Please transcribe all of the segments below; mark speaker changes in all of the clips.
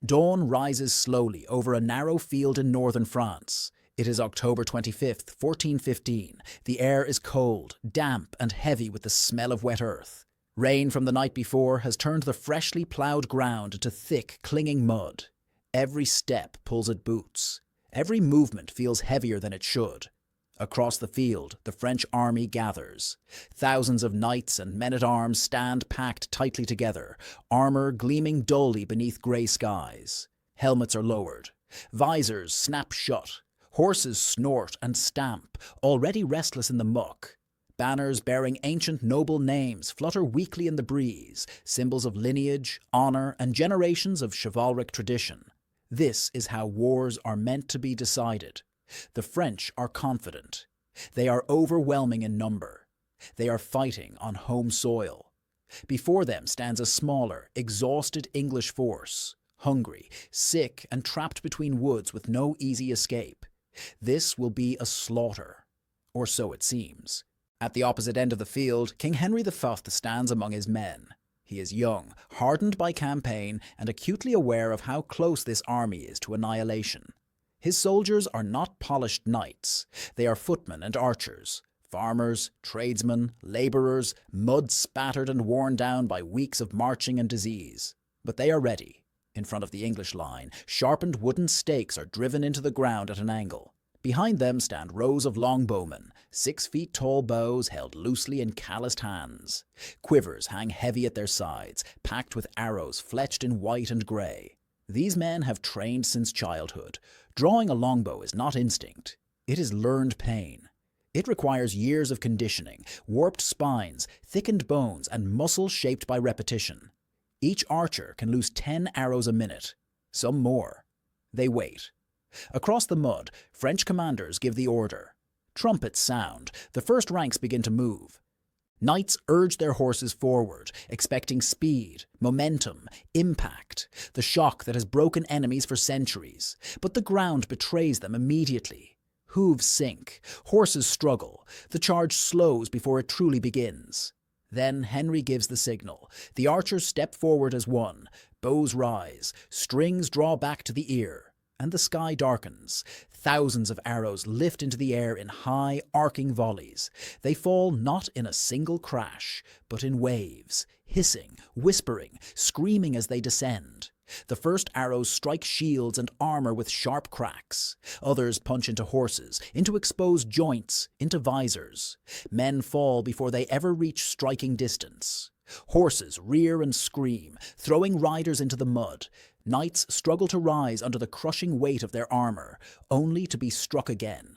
Speaker 1: Dawn rises slowly over a narrow field in northern France. It is October 25th, 1415. The air is cold, damp, and heavy with the smell of wet earth. Rain from the night before has turned the freshly ploughed ground into thick, clinging mud. Every step pulls at boots. Every movement feels heavier than it should. Across the field, the French army gathers. Thousands of knights and men-at-arms stand packed tightly together, armour gleaming dully beneath grey skies. Helmets are lowered. Visors snap shut. Horses snort and stamp, already restless in the muck. Banners bearing ancient noble names flutter weakly in the breeze, symbols of lineage, honour, and generations of chivalric tradition. This is how wars are meant to be decided. The French are confident. They are overwhelming in number. They are fighting on home soil. Before them stands a smaller, exhausted English force, hungry, sick, and trapped between woods with no easy escape. This will be a slaughter, or so it seems. At the opposite end of the field, King Henry V stands among his men. He is young, hardened by campaign, and acutely aware of how close this army is to annihilation. His soldiers are not polished knights. They are footmen and archers, farmers, tradesmen, labourers, mud-spattered and worn down by weeks of marching and disease. But they are ready. In front of the English line, sharpened wooden stakes are driven into the ground at an angle. Behind them stand rows of longbowmen, 6 feet tall bows held loosely in calloused hands. Quivers hang heavy at their sides, packed with arrows fletched in white and grey. These men have trained since childhood. Drawing a longbow is not instinct. It is learned pain. It requires years of conditioning, warped spines, thickened bones, and muscle shaped by repetition. Each archer can lose 10 arrows a minute, some more. They wait. Across the mud, French commanders give the order. Trumpets sound. The first ranks begin to move. Knights urge their horses forward, expecting speed, momentum, impact, the shock that has broken enemies for centuries. But the ground betrays them immediately. Hooves sink, horses struggle, the charge slows before it truly begins. Then Henry gives the signal. The archers step forward as one, bows rise, strings draw back to the ear, and the sky darkens. Thousands of arrows lift into the air in high, arcing volleys. They fall not in a single crash, but in waves, hissing, whispering, screaming as they descend. The first arrows strike shields and armour with sharp cracks. Others punch into horses, into exposed joints, into visors. Men fall before they ever reach striking distance. Horses rear and scream, throwing riders into the mud. Knights struggle to rise under the crushing weight of their armour, only to be struck again.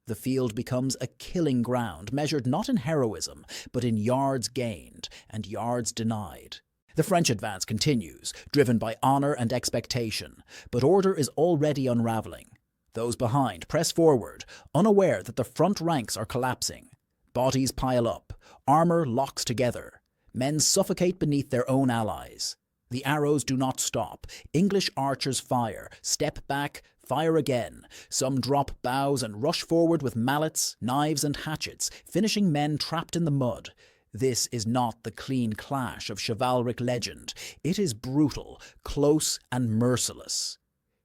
Speaker 1: The field becomes a killing ground, measured not in heroism, but in yards gained and yards denied. The French advance continues, driven by honour and expectation, but order is already unravelling. Those behind press forward, unaware that the front ranks are collapsing. Bodies pile up, armour locks together. Men suffocate beneath their own allies. The arrows do not stop. English archers fire, step back, fire again. Some drop bows and rush forward with mallets, knives and hatchets, finishing men trapped in the mud. This is not the clean clash of chivalric legend. It is brutal, close and merciless.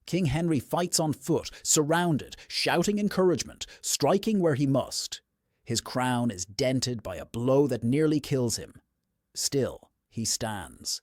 Speaker 1: King Henry fights on foot, surrounded, shouting encouragement, striking where he must. His crown is dented by a blow that nearly kills him. Still, he stands.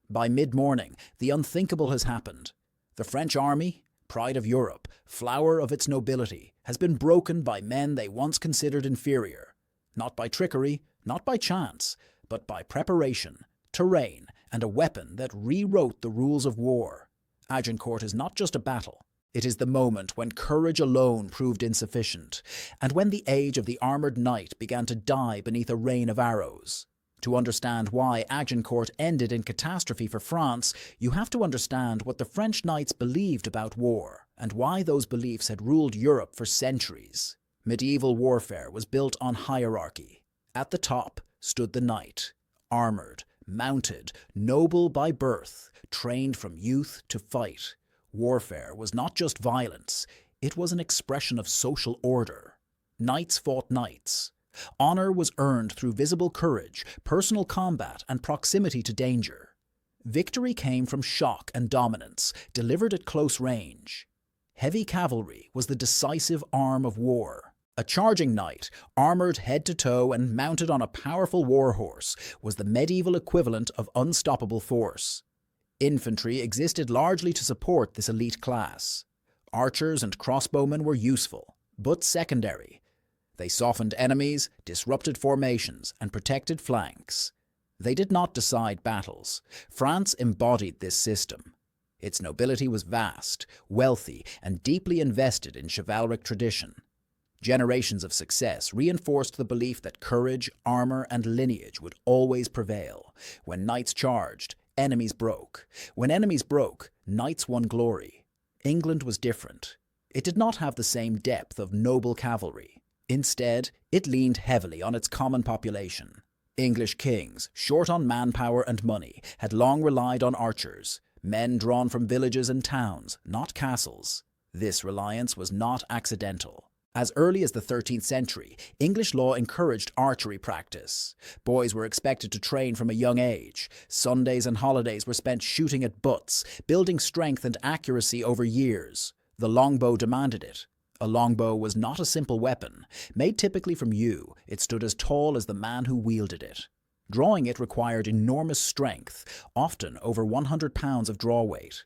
Speaker 1: By mid-morning, the unthinkable has happened. The French army, pride of Europe, flower of its nobility, has been broken by men they once considered inferior. Not by trickery, not by chance, but by preparation, terrain, and a weapon that rewrote the rules of war. Agincourt is not just a battle. It is the moment when courage alone proved insufficient, and when the age of the armoured knight began to die beneath a rain of arrows. To understand why Agincourt ended in catastrophe for France, you have to understand what the French knights believed about war, and why those beliefs had ruled Europe for centuries. Medieval warfare was built on hierarchy. At the top stood the knight, armoured, mounted, noble by birth, trained from youth to fight. Warfare was not just violence, it was an expression of social order. Knights fought knights. Honour was earned through visible courage, personal combat, and proximity to danger. Victory came from shock and dominance, delivered at close range. Heavy cavalry was the decisive arm of war. A charging knight, armoured head to toe and mounted on a powerful war horse, was the medieval equivalent of unstoppable force. Infantry existed largely to support this elite class. Archers and crossbowmen were useful, but secondary. They softened enemies, disrupted formations, and protected flanks. They did not decide battles. France embodied this system. Its nobility was vast, wealthy, and deeply invested in chivalric tradition. Generations of success reinforced the belief that courage, armor, and lineage would always prevail. When knights charged, enemies broke. When enemies broke, knights won glory. England was different. It did not have the same depth of noble cavalry. Instead, it leaned heavily on its common population. English kings, short on manpower and money, had long relied on archers, men drawn from villages and towns, not castles. This reliance was not accidental. As early as the 13th century, English law encouraged archery practice. Boys were expected to train from a young age. Sundays and holidays were spent shooting at butts, building strength and accuracy over years. The longbow demanded it. A longbow was not a simple weapon. Made typically from yew, it stood as tall as the man who wielded it. Drawing it required enormous strength, often over 100 pounds of draw weight.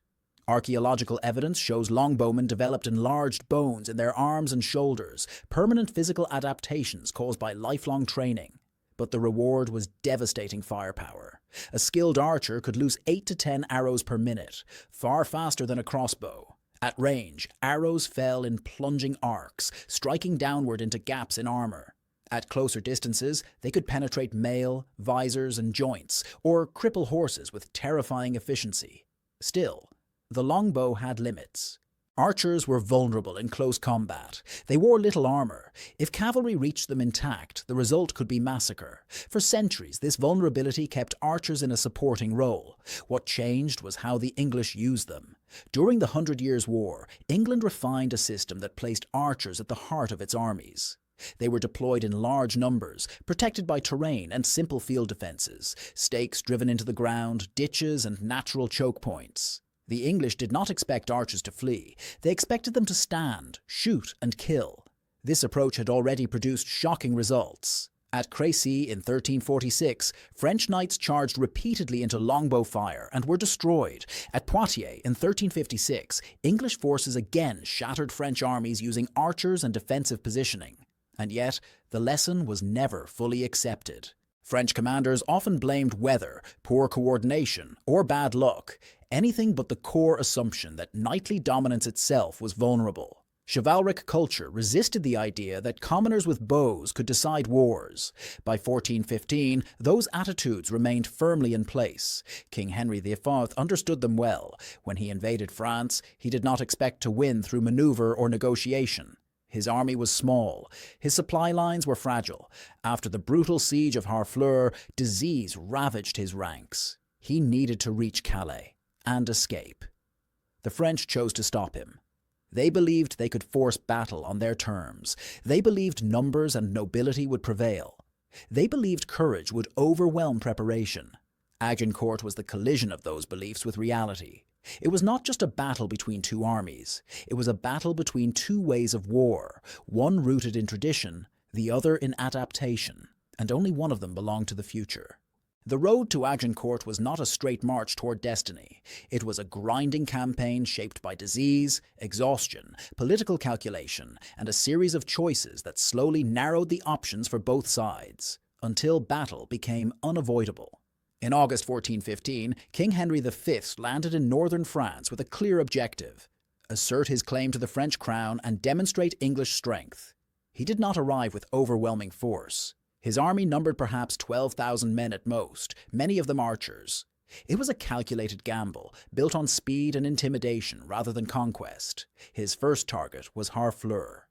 Speaker 1: Archaeological evidence shows longbowmen developed enlarged bones in their arms and shoulders, permanent physical adaptations caused by lifelong training. But the reward was devastating firepower. A skilled archer could loose 8 to 10 arrows per minute, far faster than a crossbow. At range, arrows fell in plunging arcs, striking downward into gaps in armor. At closer distances, they could penetrate mail, visors, and joints, or cripple horses with terrifying efficiency. Still, the longbow had limits. Archers were vulnerable in close combat. They wore little armor. If cavalry reached them intact, the result could be massacre. For centuries, this vulnerability kept archers in a supporting role. What changed was how the English used them. During the 100 Years' War, England refined a system that placed archers at the heart of its armies. They were deployed in large numbers, protected by terrain and simple field defences, stakes driven into the ground, ditches, and natural choke points. The English did not expect archers to flee. They expected them to stand, shoot, and kill. This approach had already produced shocking results. At Crécy in 1346, French knights charged repeatedly into longbow fire and were destroyed. At Poitiers in 1356, English forces again shattered French armies using archers and defensive positioning. And yet, the lesson was never fully accepted. French commanders often blamed weather, poor coordination, or bad luck, anything but the core assumption that knightly dominance itself was vulnerable. Chivalric culture resisted the idea that commoners with bows could decide wars. By 1415, those attitudes remained firmly in place. King Henry IV understood them well. When he invaded France, he did not expect to win through maneuver or negotiation. His army was small. His supply lines were fragile. After the brutal siege of Harfleur, disease ravaged his ranks. He needed to reach Calais and escape. The French chose to stop him. They believed they could force battle on their terms. They believed numbers and nobility would prevail. They believed courage would overwhelm preparation. Agincourt was the collision of those beliefs with reality. It was not just a battle between two armies. It was a battle between two ways of war, one rooted in tradition, the other in adaptation, and only one of them belonged to the future. The road to Agincourt was not a straight march toward destiny. It was a grinding campaign shaped by disease, exhaustion, political calculation, and a series of choices that slowly narrowed the options for both sides, until battle became unavoidable. In August 1415, King Henry V landed in northern France with a clear objective: assert his claim to the French crown and demonstrate English strength. He did not arrive with overwhelming force. His army numbered perhaps 12,000 men at most, many of them archers. It was a calculated gamble, built on speed and intimidation rather than conquest. His first target was Harfleur.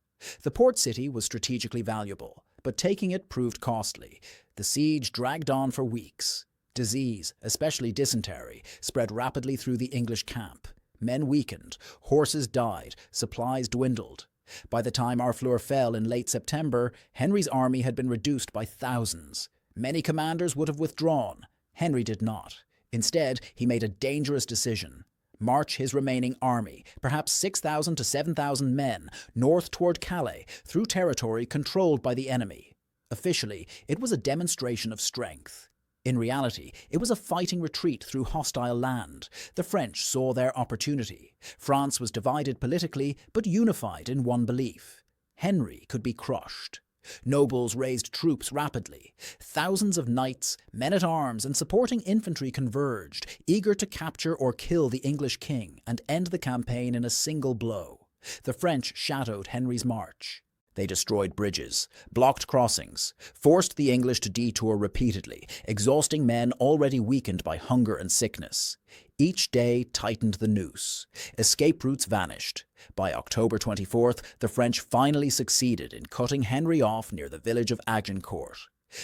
Speaker 1: The port city was strategically valuable, but taking it proved costly. The siege dragged on for weeks. Disease, especially dysentery, spread rapidly through the English camp. Men weakened, horses died, supplies dwindled. By the time Harfleur fell in late September, Henry's army had been reduced by thousands. Many commanders would have withdrawn. Henry did not. Instead, he made a dangerous decision. March his remaining army, perhaps 6,000 to 7,000 men, north toward Calais, through territory controlled by the enemy. Officially, it was a demonstration of strength. In reality, it was a fighting retreat through hostile land. The French saw their opportunity. France was divided politically, but unified in one belief: Henry could be crushed. Nobles raised troops rapidly. Thousands of knights, men-at-arms, and supporting infantry converged, eager to capture or kill the English king and end the campaign in a single blow. The French shadowed Henry's march. They destroyed bridges, blocked crossings, forced the English to detour repeatedly, exhausting men already weakened by hunger and sickness. Each day tightened the noose. Escape routes vanished. By October 24th, the French finally succeeded in cutting Henry off near the village of Agincourt.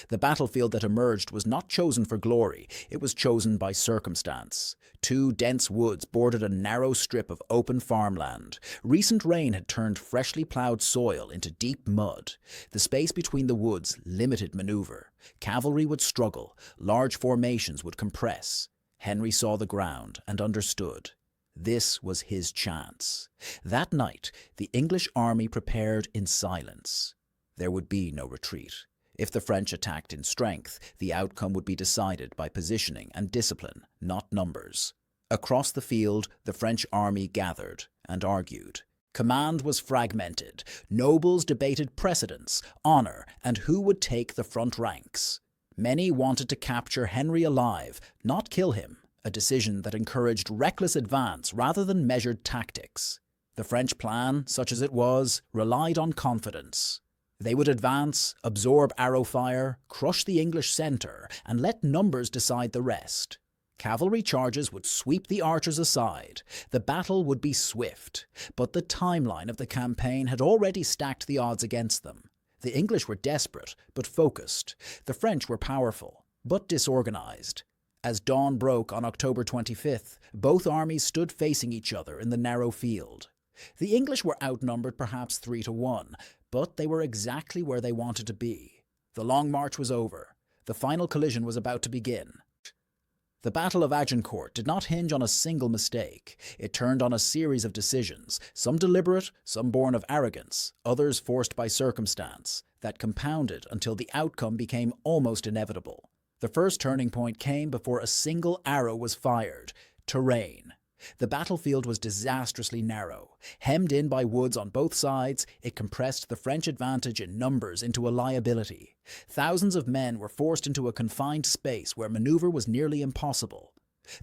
Speaker 1: The battlefield that emerged was not chosen for glory, it was chosen by circumstance. Two dense woods bordered a narrow strip of open farmland. Recent rain had turned freshly ploughed soil into deep mud. The space between the woods limited maneuver. Cavalry would struggle, large formations would compress. Henry saw the ground and understood. This was his chance. That night, the English army prepared in silence. There would be no retreat. If the French attacked in strength, the outcome would be decided by positioning and discipline, not numbers. Across the field, the French army gathered and argued. Command was fragmented. Nobles debated precedence, honor, and who would take the front ranks. Many wanted to capture Henry alive, not kill him, a decision that encouraged reckless advance rather than measured tactics. The French plan, such as it was, relied on confidence. They would advance, absorb arrow fire, crush the English centre, and let numbers decide the rest. Cavalry charges would sweep the archers aside. The battle would be swift, but the timeline of the campaign had already stacked the odds against them. The English were desperate, but focused. The French were powerful, but disorganized. As dawn broke on October 25th, both armies stood facing each other in the narrow field. The English were outnumbered perhaps 3-1, but they were exactly where they wanted to be. The long march was over. The final collision was about to begin. The Battle of Agincourt did not hinge on a single mistake. It turned on a series of decisions, some deliberate, some born of arrogance, others forced by circumstance, that compounded until the outcome became almost inevitable. The first turning point came before a single arrow was fired: terrain. The battlefield was disastrously narrow. Hemmed in by woods on both sides, it compressed the French advantage in numbers into a liability. Thousands of men were forced into a confined space where maneuver was nearly impossible.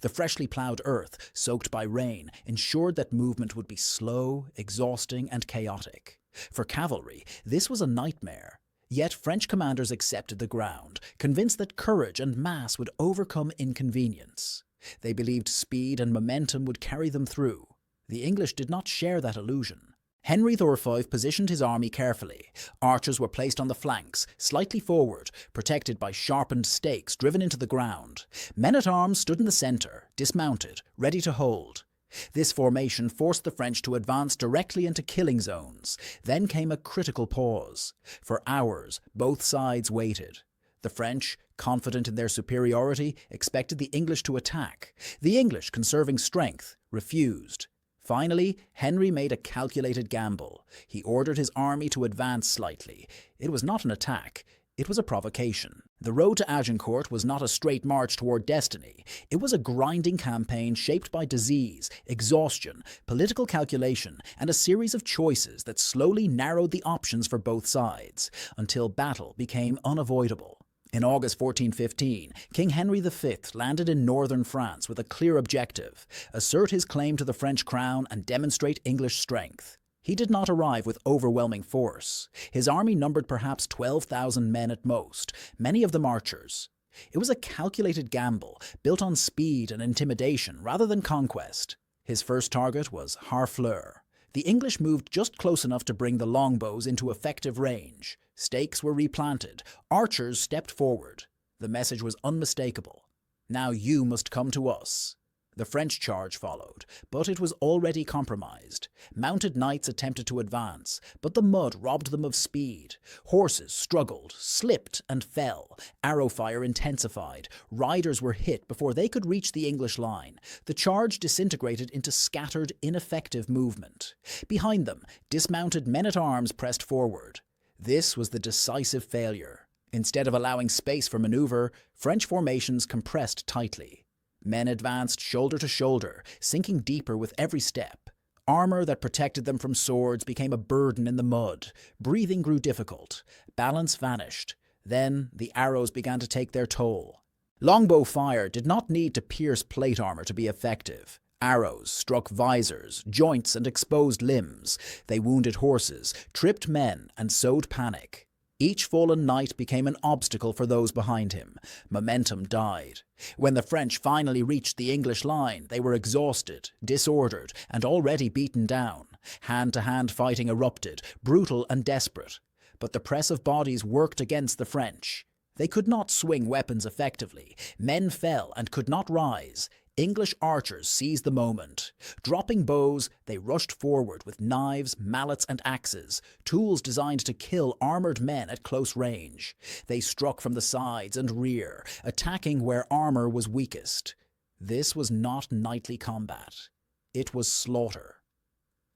Speaker 1: The freshly ploughed earth, soaked by rain, ensured that movement would be slow, exhausting, and chaotic. For cavalry, this was a nightmare. Yet French commanders accepted the ground, convinced that courage and mass would overcome inconvenience. They believed speed and momentum would carry them through. The English did not share that illusion. Henry IV positioned his army carefully. Archers were placed on the flanks, slightly forward, protected by sharpened stakes driven into the ground. Men-at-arms stood in the centre, dismounted, ready to hold. This formation forced the French to advance directly into killing zones. Then came a critical pause. For hours, both sides waited. The French, confident in their superiority, expected the English to attack. The English, conserving strength, refused. Finally, Henry made a calculated gamble. He ordered his army to advance slightly. It was not an attack. It was a provocation. The road to Agincourt was not a straight march toward destiny. It was a grinding campaign shaped by disease, exhaustion, political calculation, and a series of choices that slowly narrowed the options for both sides, until battle became unavoidable. In August 1415, King Henry V landed in northern France with a clear objective: assert his claim to the French crown and demonstrate English strength. He did not arrive with overwhelming force. His army numbered perhaps 12,000 men at most, many of them archers. It was a calculated gamble, built on speed and intimidation rather than conquest. His first target was Harfleur. The English moved just close enough to bring the longbows into effective range. Stakes were replanted. Archers stepped forward. The message was unmistakable. Now you must come to us. The French charge followed, but it was already compromised. Mounted knights attempted to advance, but the mud robbed them of speed. Horses struggled, slipped, and fell. Arrow fire intensified. Riders were hit before they could reach the English line. The charge disintegrated into scattered, ineffective movement. Behind them, dismounted men-at-arms pressed forward. This was the decisive failure. Instead of allowing space for maneuver, French formations compressed tightly. Men advanced shoulder to shoulder, sinking deeper with every step. Armor that protected them from swords became a burden in the mud. Breathing grew difficult. Balance vanished. Then the arrows began to take their toll. Longbow fire did not need to pierce plate armor to be effective. Arrows struck visors, joints, and exposed limbs. They wounded horses, tripped men, and sowed panic. Each fallen knight became an obstacle for those behind him. Momentum died. When the French finally reached the English line, they were exhausted, disordered, and already beaten down. Hand-to-hand fighting erupted, brutal and desperate. But the press of bodies worked against the French. They could not swing weapons effectively. Men fell and could not rise. English archers seized the moment. Dropping bows, they rushed forward with knives, mallets, and axes, tools designed to kill armoured men at close range. They struck from the sides and rear, attacking where armour was weakest. This was not knightly combat. It was slaughter.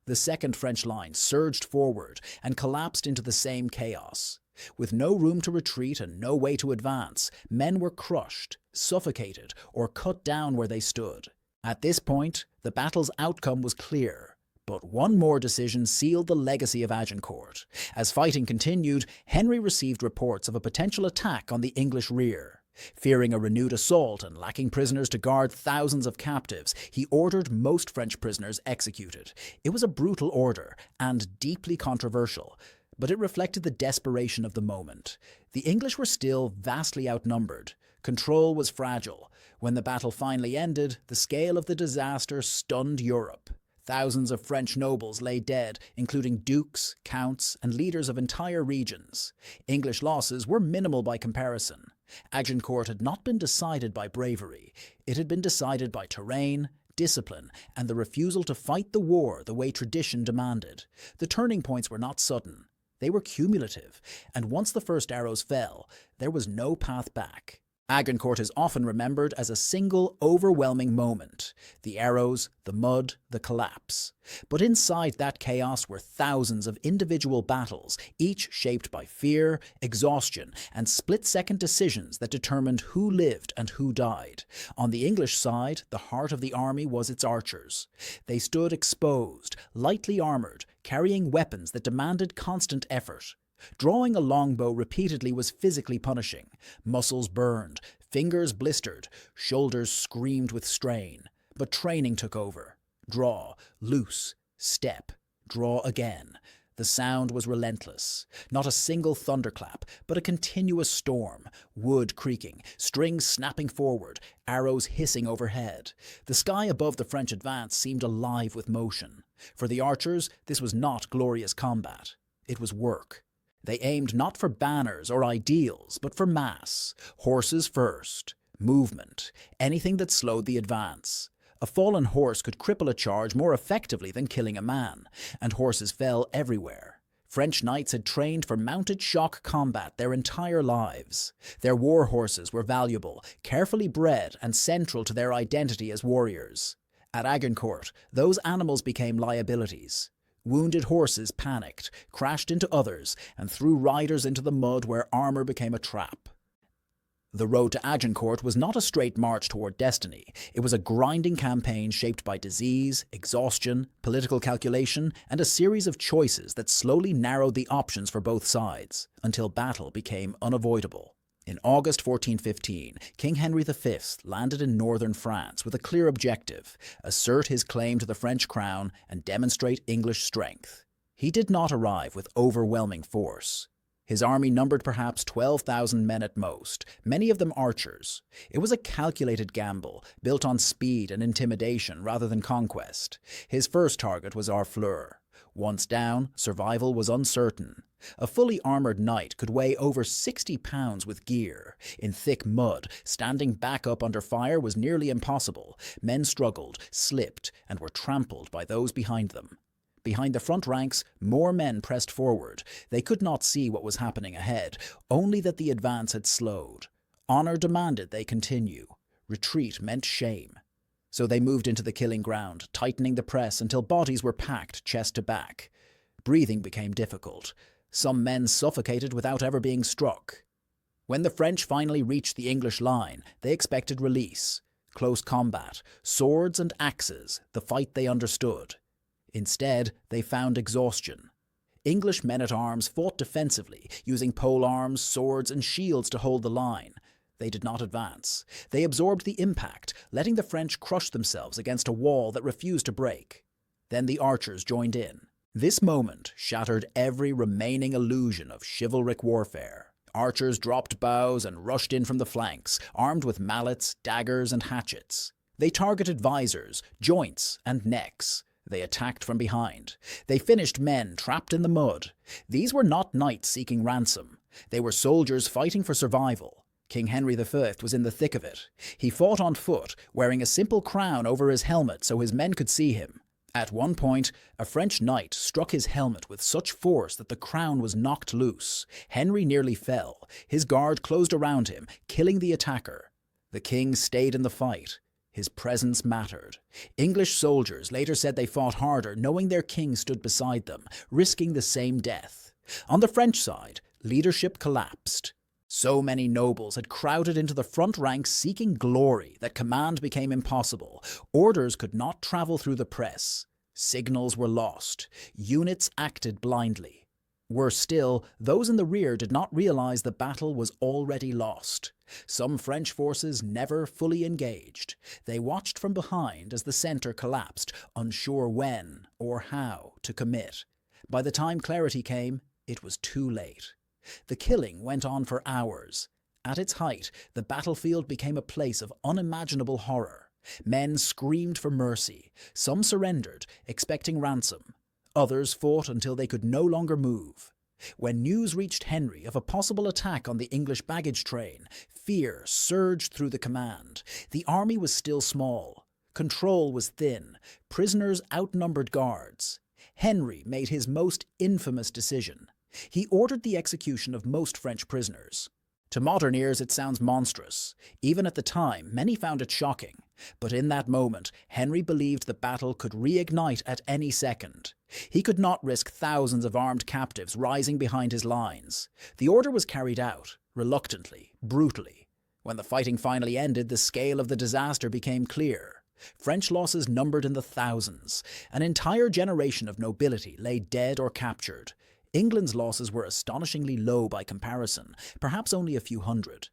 Speaker 1: The second French line surged forward and collapsed into the same chaos. With no room to retreat and no way to advance, men were crushed, suffocated, or cut down where they stood. At this point, the battle's outcome was clear. But one more decision sealed the legacy of Agincourt. As fighting continued, Henry received reports of a potential attack on the English rear. Fearing a renewed assault and lacking prisoners to guard thousands of captives, he ordered most French prisoners executed. It was a brutal order and deeply controversial, but it reflected the desperation of the moment. The English were still vastly outnumbered. Control was fragile. When the battle finally ended, the scale of the disaster stunned Europe. Thousands of French nobles lay dead, including dukes, counts, and leaders of entire regions. English losses were minimal by comparison. Agincourt had not been decided by bravery. It had been decided by terrain, discipline, and the refusal to fight the war the way tradition demanded. The turning points were not sudden. They were cumulative, and once the first arrows fell, there was no path back. Agincourt is often remembered as a single, overwhelming moment. The arrows, the mud, the collapse. But inside that chaos were thousands of individual battles, each shaped by fear, exhaustion, and split-second decisions that determined who lived and who died. On the English side, the heart of the army was its archers. They stood exposed, lightly armoured, carrying weapons that demanded constant effort. Drawing a longbow repeatedly was physically punishing. Muscles burned, fingers blistered, shoulders screamed with strain. But training took over. Draw, loose, step, draw again. The sound was relentless. Not a single thunderclap, but a continuous storm. Wood creaking, strings snapping forward, arrows hissing overhead. The sky above the French advance seemed alive with motion. For the archers, this was not glorious combat. It was work. They aimed not for banners or ideals, but for mass. Horses first. Movement. Anything that slowed the advance. A fallen horse could cripple a charge more effectively than killing a man, and horses fell everywhere. French knights had trained for mounted shock combat their entire lives. Their war horses were valuable, carefully bred, and central to their identity as warriors. At Agincourt, those animals became liabilities. Wounded horses panicked, crashed into others, and threw riders into the mud where armour became a trap. The road to Agincourt was not a straight march toward destiny. It was a grinding campaign shaped by disease, exhaustion, political calculation, and a series of choices that slowly narrowed the options for both sides, until battle became unavoidable. In August 1415, King Henry V landed in northern France with a clear objective: assert his claim to the French crown and demonstrate English strength. He did not arrive with overwhelming force. His army numbered perhaps 12,000 men at most, many of them archers. It was a calculated gamble, built on speed and intimidation rather than conquest. His first target was Harfleur. Once down, survival was uncertain. A fully armoured knight could weigh over 60 pounds with gear. In thick mud, standing back up under fire was nearly impossible. Men struggled, slipped, and were trampled by those behind them. Behind the front ranks, more men pressed forward. They could not see what was happening ahead, only that the advance had slowed. Honour demanded they continue. Retreat meant shame. So they moved into the killing ground, tightening the press until bodies were packed chest to back. Breathing became difficult. Some men suffocated without ever being struck. When the French finally reached the English line, they expected release. Close combat, swords and axes, the fight they understood. Instead, they found exhaustion. English men-at-arms fought defensively, using polearms, swords and shields to hold the line. They did not advance. They absorbed the impact, letting the French crush themselves against a wall that refused to break. Then the archers joined in. This moment shattered every remaining illusion of chivalric warfare. Archers dropped bows and rushed in from the flanks, armed with mallets, daggers and hatchets. They targeted visors, joints and necks. They attacked from behind. They finished men trapped in the mud. These were not knights seeking ransom. They were soldiers fighting for survival. King Henry V was in the thick of it. He fought on foot, wearing a simple crown over his helmet so his men could see him. At one point, a French knight struck his helmet with such force that the crown was knocked loose. Henry nearly fell. His guard closed around him, killing the attacker. The king stayed in the fight. His presence mattered. English soldiers later said they fought harder, knowing their king stood beside them, risking the same death. On the French side, leadership collapsed. So many nobles had crowded into the front ranks seeking glory that command became impossible. Orders could not travel through the press. Signals were lost. Units acted blindly. Worse still, those in the rear did not realize the battle was already lost. Some French forces never fully engaged. They watched from behind as the center collapsed, unsure when or how to commit. By the time clarity came, it was too late. The killing went on for hours. At its height, the battlefield became a place of unimaginable horror. Men screamed for mercy. Some surrendered, expecting ransom. Others fought until they could no longer move. When news reached Henry of a possible attack on the English baggage train, fear surged through the command. The army was still small. Control was thin. Prisoners outnumbered guards. Henry made his most infamous decision. He ordered the execution of most French prisoners. To modern ears, it sounds monstrous. Even at the time, many found it shocking. But in that moment, Henry believed the battle could reignite at any second. He could not risk thousands of armed captives rising behind his lines. The order was carried out, reluctantly, brutally. When the fighting finally ended, the scale of the disaster became clear. French losses numbered in the thousands. An entire generation of nobility lay dead or captured. England's losses were astonishingly low by comparison, perhaps only a few hundred.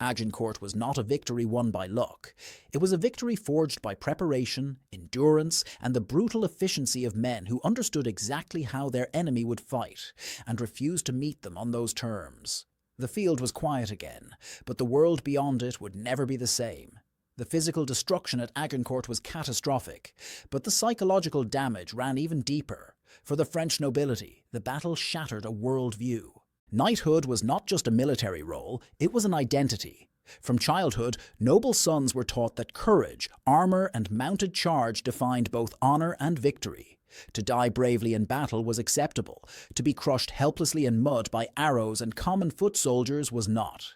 Speaker 1: Agincourt was not a victory won by luck. It was a victory forged by preparation, endurance, and the brutal efficiency of men who understood exactly how their enemy would fight, and refused to meet them on those terms. The field was quiet again, but the world beyond it would never be the same. The physical destruction at Agincourt was catastrophic, but the psychological damage ran even deeper. For the French nobility, the battle shattered a worldview. Knighthood was not just a military role, it was an identity. From childhood, noble sons were taught that courage, armor, and mounted charge defined both honor and victory. To die bravely in battle was acceptable. To be crushed helplessly in mud by arrows and common foot soldiers was not.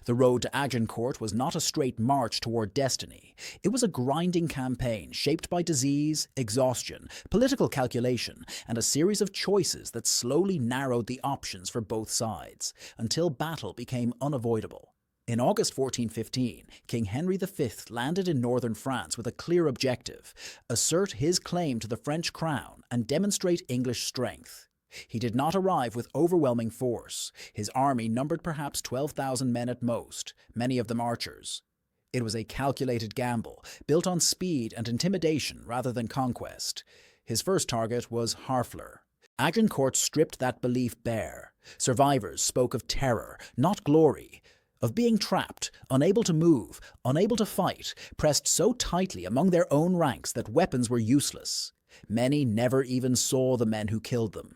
Speaker 1: The road to Agincourt was not a straight march toward destiny. It was a grinding campaign shaped by disease, exhaustion, political calculation, and a series of choices that slowly narrowed the options for both sides, until battle became unavoidable. In August 1415, King Henry V landed in northern France with a clear objective: assert his claim to the French crown and demonstrate English strength. He did not arrive with overwhelming force. His army numbered perhaps 12,000 men at most, many of them archers. It was a calculated gamble, built on speed and intimidation rather than conquest. His first target was Harfleur. Agincourt stripped that belief bare. Survivors spoke of terror, not glory, of being trapped, unable to move, unable to fight, pressed so tightly among their own ranks that weapons were useless. Many never even saw the men who killed them.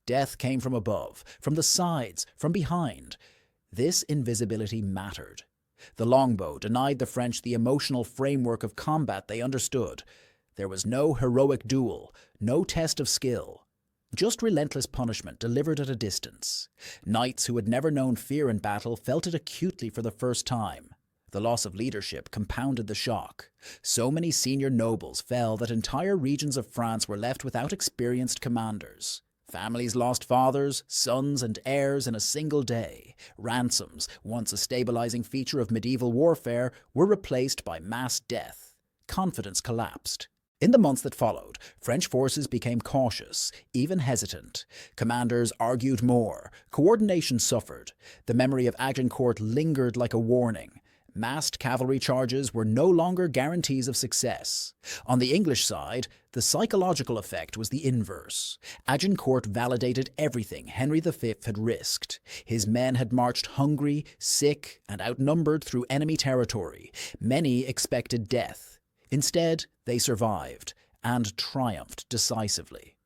Speaker 1: Death came from above, from the sides, from behind. This invisibility mattered. The longbow denied the French the emotional framework of combat they understood. There was no heroic duel, no test of skill. Just relentless punishment delivered at a distance. Knights who had never known fear in battle felt it acutely for the first time. The loss of leadership compounded the shock. So many senior nobles fell that entire regions of France were left without experienced commanders. Families lost fathers, sons, and heirs in a single day. Ransoms, once a stabilizing feature of medieval warfare, were replaced by mass death. Confidence collapsed. In the months that followed, French forces became cautious, even hesitant. Commanders argued more. Coordination suffered. The memory of Agincourt lingered like a warning. Massed cavalry charges were no longer guarantees of success. On the English side, the psychological effect was the inverse. Agincourt validated everything Henry V had risked. His men had marched hungry, sick, and outnumbered through enemy territory. Many expected death. Instead, they survived and triumphed decisively.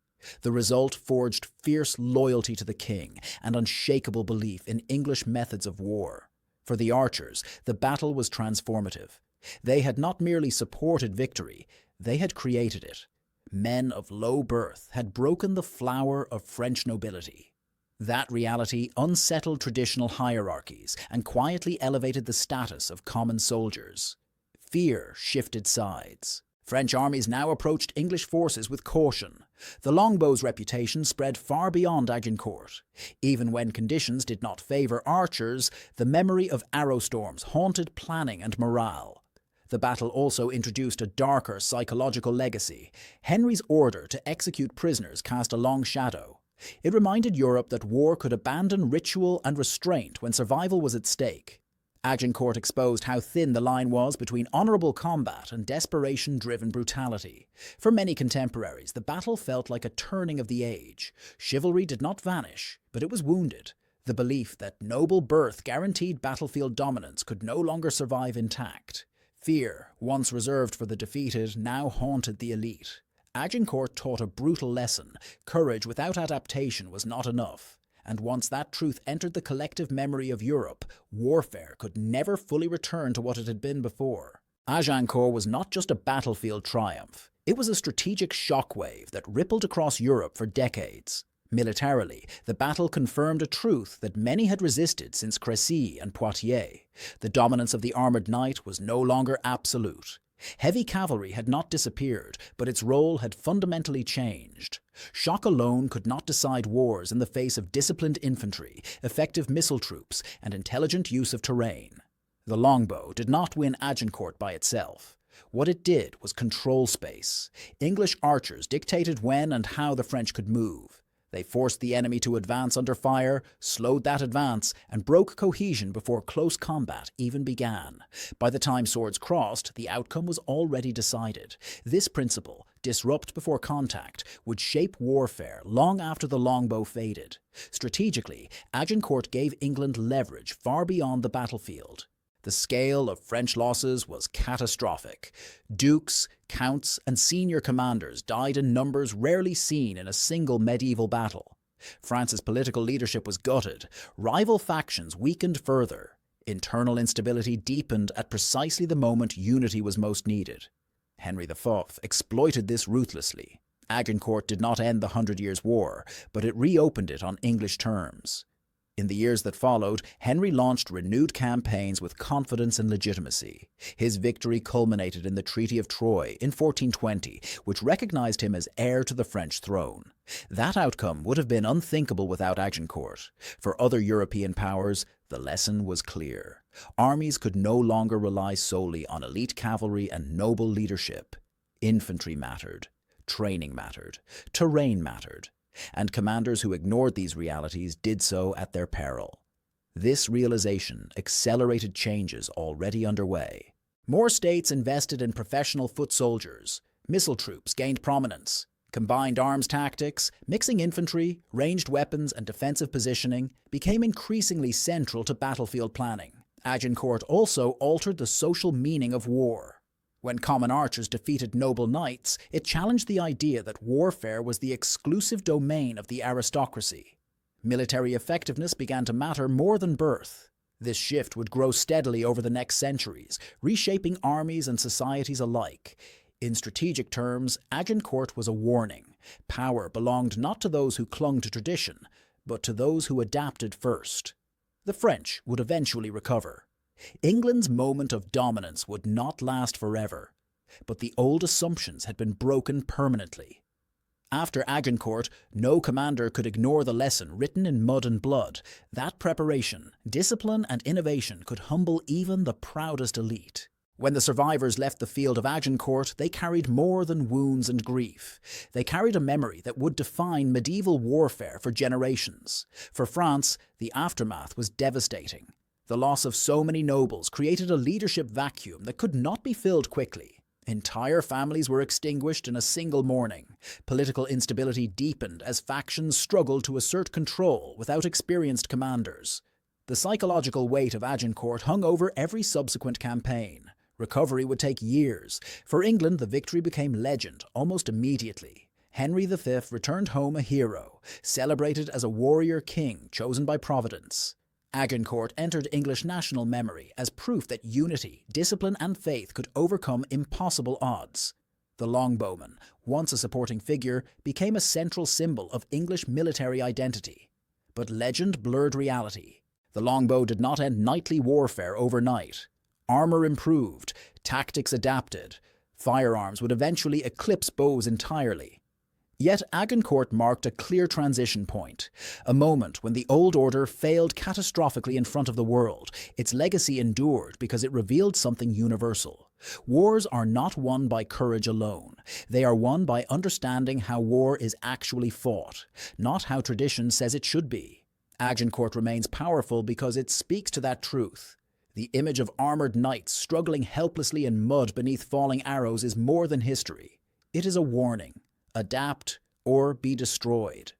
Speaker 1: The result forged fierce loyalty to the king and unshakable belief in English methods of war. For the archers, the battle was transformative. They had not merely supported victory, they had created it. Men of low birth had broken the flower of French nobility. That reality unsettled traditional hierarchies and quietly elevated the status of common soldiers. Fear shifted sides. French armies now approached English forces with caution. The longbow's reputation spread far beyond Agincourt. Even when conditions did not favour archers, the memory of arrow storms haunted planning and morale. The battle also introduced a darker psychological legacy. Henry's order to execute prisoners cast a long shadow. It reminded Europe that war could abandon ritual and restraint when survival was at stake. Agincourt exposed how thin the line was between honourable combat and desperation-driven brutality. For many contemporaries, the battle felt like a turning of the age. Chivalry did not vanish, but it was wounded. The belief that noble birth guaranteed battlefield dominance could no longer survive intact. Fear, once reserved for the defeated, now haunted the elite. Agincourt taught a brutal lesson. Courage without adaptation was not enough. And once that truth entered the collective memory of Europe, warfare could never fully return to what it had been before. Agincourt was not just a battlefield triumph. It was a strategic shockwave that rippled across Europe for decades. Militarily, the battle confirmed a truth that many had resisted since Crécy and Poitiers. The dominance of the armoured knight was no longer absolute. Heavy cavalry had not disappeared, but its role had fundamentally changed. Shock alone could not decide wars in the face of disciplined infantry, effective missile troops, and intelligent use of terrain. The longbow did not win Agincourt by itself. What it did was control space. English archers dictated when and how the French could move. They forced the enemy to advance under fire, slowed that advance, and broke cohesion before close combat even began. By the time swords crossed, the outcome was already decided. This principle, disrupt before contact, would shape warfare long after the longbow faded. Strategically, Agincourt gave England leverage far beyond the battlefield. The scale of French losses was catastrophic. Dukes, counts, and senior commanders died in numbers rarely seen in a single medieval battle. France's political leadership was gutted. Rival factions weakened further. Internal instability deepened at precisely the moment unity was most needed. Henry V exploited this ruthlessly. Agincourt did not end the 100 Years' War, but it reopened it on English terms. In the years that followed, Henry launched renewed campaigns with confidence and legitimacy. His victory culminated in the Treaty of Troyes in 1420, which recognized him as heir to the French throne. That outcome would have been unthinkable without Agincourt. For other European powers, the lesson was clear. Armies could no longer rely solely on elite cavalry and noble leadership. Infantry mattered. Training mattered. Terrain mattered. And commanders who ignored these realities did so at their peril. This realization accelerated changes already underway. More states invested in professional foot soldiers. Missile troops gained prominence. Combined arms tactics, mixing infantry, ranged weapons, and defensive positioning became increasingly central to battlefield planning. Agincourt also altered the social meaning of war. When common archers defeated noble knights, it challenged the idea that warfare was the exclusive domain of the aristocracy. Military effectiveness began to matter more than birth. This shift would grow steadily over the next centuries, reshaping armies and societies alike. In strategic terms, Agincourt was a warning. Power belonged not to those who clung to tradition, but to those who adapted first. The French would eventually recover. England's moment of dominance would not last forever, but the old assumptions had been broken permanently. After Agincourt, no commander could ignore the lesson written in mud and blood. That preparation, discipline and innovation could humble even the proudest elite. When the survivors left the field of Agincourt, they carried more than wounds and grief. They carried a memory that would define medieval warfare for generations. For France, the aftermath was devastating. The loss of so many nobles created a leadership vacuum that could not be filled quickly. Entire families were extinguished in a single morning. Political instability deepened as factions struggled to assert control without experienced commanders. The psychological weight of Agincourt hung over every subsequent campaign. Recovery would take years. For England, the victory became legend almost immediately. Henry V returned home a hero, celebrated as a warrior king chosen by Providence. Agincourt entered English national memory as proof that unity, discipline and faith could overcome impossible odds. The longbowman, once a supporting figure, became a central symbol of English military identity. But legend blurred reality. The longbow did not end knightly warfare overnight. Armor improved, tactics adapted. Firearms would eventually eclipse bows entirely. Yet Agincourt marked a clear transition point, a moment when the old order failed catastrophically in front of the world. Its legacy endured because it revealed something universal. Wars are not won by courage alone. They are won by understanding how war is actually fought, not how tradition says it should be. Agincourt remains powerful because it speaks to that truth. The image of armored knights struggling helplessly in mud beneath falling arrows is more than history. It is a warning. Adapt or be destroyed.